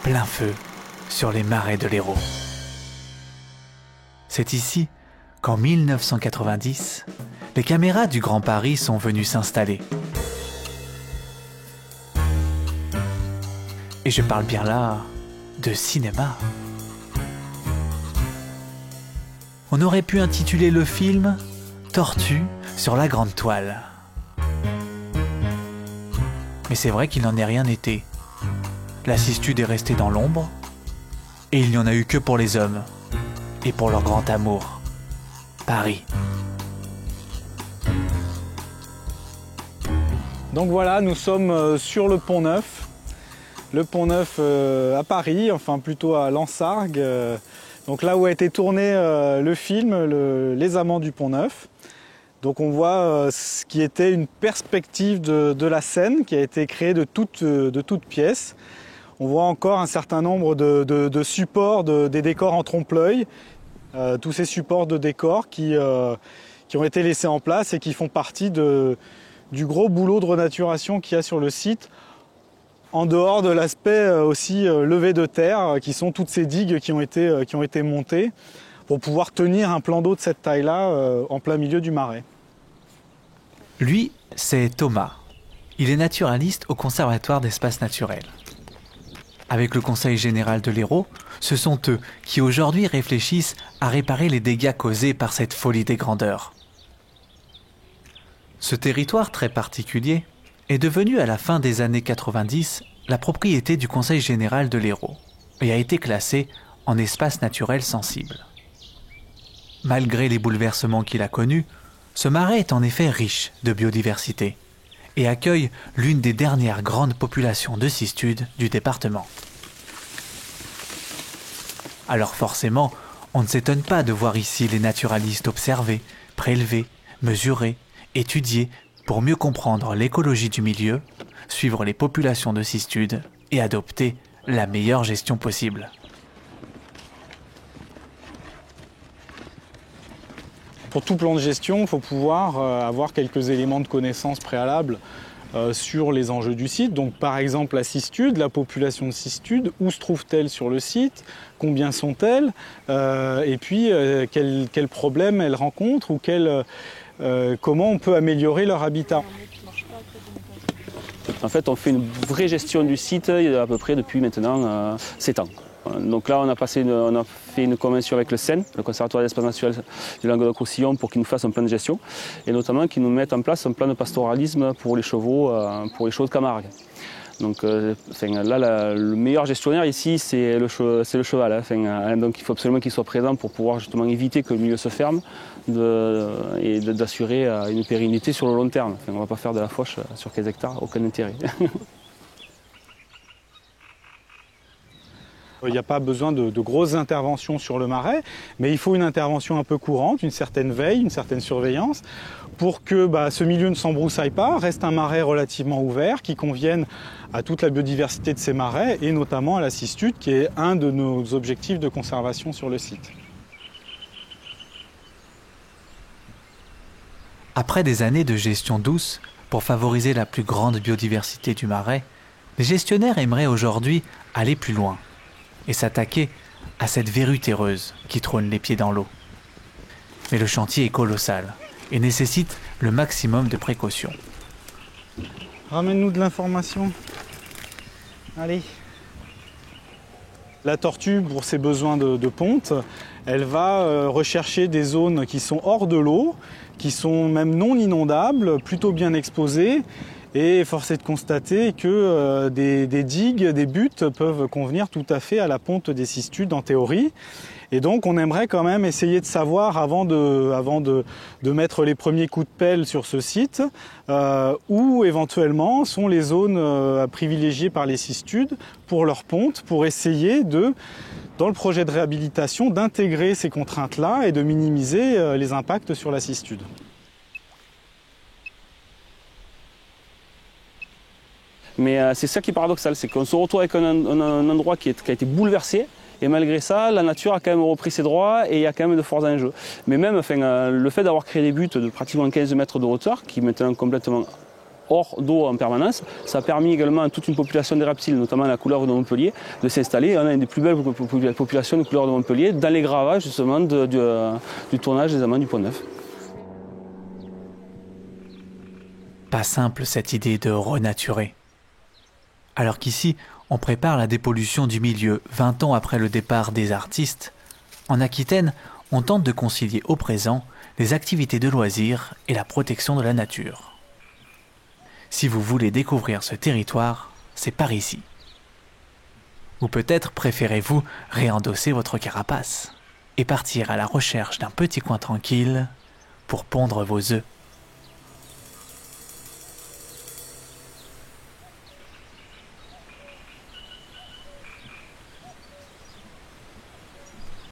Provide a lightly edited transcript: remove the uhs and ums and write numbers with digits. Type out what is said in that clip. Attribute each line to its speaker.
Speaker 1: plein feu sur les marais de l'Hérault. C'est ici qu'en 1990, les caméras du Grand Paris sont venues s'installer. Et je parle bien là de cinéma. On aurait pu intituler le film « Tortue sur la grande toile ». Mais c'est vrai qu'il n'en est rien été. La cistude est restée dans l'ombre, et il n'y en a eu que pour les hommes, et pour leur grand amour, Paris.
Speaker 2: Donc voilà, nous sommes sur le Pont Neuf. Le Pont Neuf à Paris, enfin plutôt à Lansargues. Donc là où a été tourné le film Les Amants du Pont Neuf. Donc on voit ce qui était une perspective de la scène qui a été créée de toutes pièces. On voit encore un certain nombre de supports, des décors en trompe-l'œil. Tous ces supports de décors qui ont été laissés en place et qui font partie du gros boulot de renaturation qu'il y a sur le site, en dehors de l'aspect aussi levé de terre, qui sont toutes ces digues qui ont été montées pour pouvoir tenir un plan d'eau de cette taille-là en plein milieu du marais.
Speaker 1: Lui, c'est Thomas. Il est naturaliste au Conservatoire d'espaces naturels. Avec le Conseil général de l'Hérault, ce sont eux qui aujourd'hui réfléchissent à réparer les dégâts causés par cette folie des grandeurs. Ce territoire très particulier est devenu à la fin des années 90 la propriété du Conseil général de l'Hérault et a été classé en espace naturel sensible. Malgré les bouleversements qu'il a connus, ce marais est en effet riche de biodiversité et accueille l'une des dernières grandes populations de cistudes du département. Alors forcément, on ne s'étonne pas de voir ici les naturalistes observer, prélever, mesurer, étudier pour mieux comprendre l'écologie du milieu, suivre les populations de cistudes et adopter la meilleure gestion possible.
Speaker 2: Pour tout plan de gestion, il faut pouvoir avoir quelques éléments de connaissance préalables sur les enjeux du site. Donc par exemple la cistude, la population de cistudes, où se trouve-t-elle sur le site, combien sont-elles, et puis quels problèmes elles rencontrent ou comment on peut améliorer leur habitat.
Speaker 3: En fait, on fait une vraie gestion du site à peu près depuis maintenant 7 ans. Donc là, on a fait une convention avec le CEN, le Conservatoire d'espaces naturels du Languedoc-Roussillon, pour qu'il nous fasse un plan de gestion et notamment qu'il nous mette en place un plan de pastoralisme pour les chevaux de Camargue. Donc là, le meilleur gestionnaire ici, c'est le cheval. Donc il faut absolument qu'il soit présent pour pouvoir justement éviter que le milieu se ferme et d'assurer une pérennité sur le long terme. On ne va pas faire de la fauche sur 15 hectares, aucun intérêt.
Speaker 2: Il n'y a pas besoin de grosses interventions sur le marais, mais il faut une intervention un peu courante, une certaine veille, une certaine surveillance, pour que ce milieu ne s'embroussaille pas, reste un marais relativement ouvert, qui convienne à toute la biodiversité de ces marais, et notamment à la cistude, qui est un de nos objectifs de conservation sur le site.
Speaker 1: Après des années de gestion douce, pour favoriser la plus grande biodiversité du marais, les gestionnaires aimeraient aujourd'hui aller plus loin et s'attaquer à cette verrue terreuse qui trône les pieds dans l'eau. Mais le chantier est colossal et nécessite le maximum de précautions.
Speaker 2: Ramène-nous de l'information. Allez. La tortue, pour ses besoins de ponte, elle va rechercher des zones qui sont hors de l'eau, qui sont même non inondables, plutôt bien exposées. Et force est de constater que des digues, des buttes peuvent convenir tout à fait à la ponte des cistudes en théorie. Et donc on aimerait quand même essayer de savoir avant de mettre les premiers coups de pelle sur ce site où éventuellement sont les zones privilégiées par les cistudes pour leur ponte, pour essayer dans le projet de réhabilitation d'intégrer ces contraintes-là et de minimiser les impacts sur la cistude.
Speaker 3: Mais c'est ça qui est paradoxal, c'est qu'on se retrouve avec un endroit qui a été bouleversé, et malgré ça, la nature a quand même repris ses droits et il y a quand même de forts enjeux. Mais même le fait d'avoir créé des buttes de pratiquement 15 mètres de hauteur, qui maintenant complètement hors d'eau en permanence. Ça a permis également à toute une population de reptiles, notamment la couleuvre de Montpellier, de s'installer. On a une des plus belles populations de couleuvres de Montpellier dans les gravages justement du tournage des amants du Pont-Neuf.
Speaker 1: Pas simple cette idée de renaturer. Alors qu'ici, on prépare la dépollution du milieu 20 ans après le départ des artistes, en Aquitaine, on tente de concilier au présent les activités de loisirs et la protection de la nature. Si vous voulez découvrir ce territoire, c'est par ici. Ou peut-être préférez-vous réendosser votre carapace et partir à la recherche d'un petit coin tranquille pour pondre vos œufs.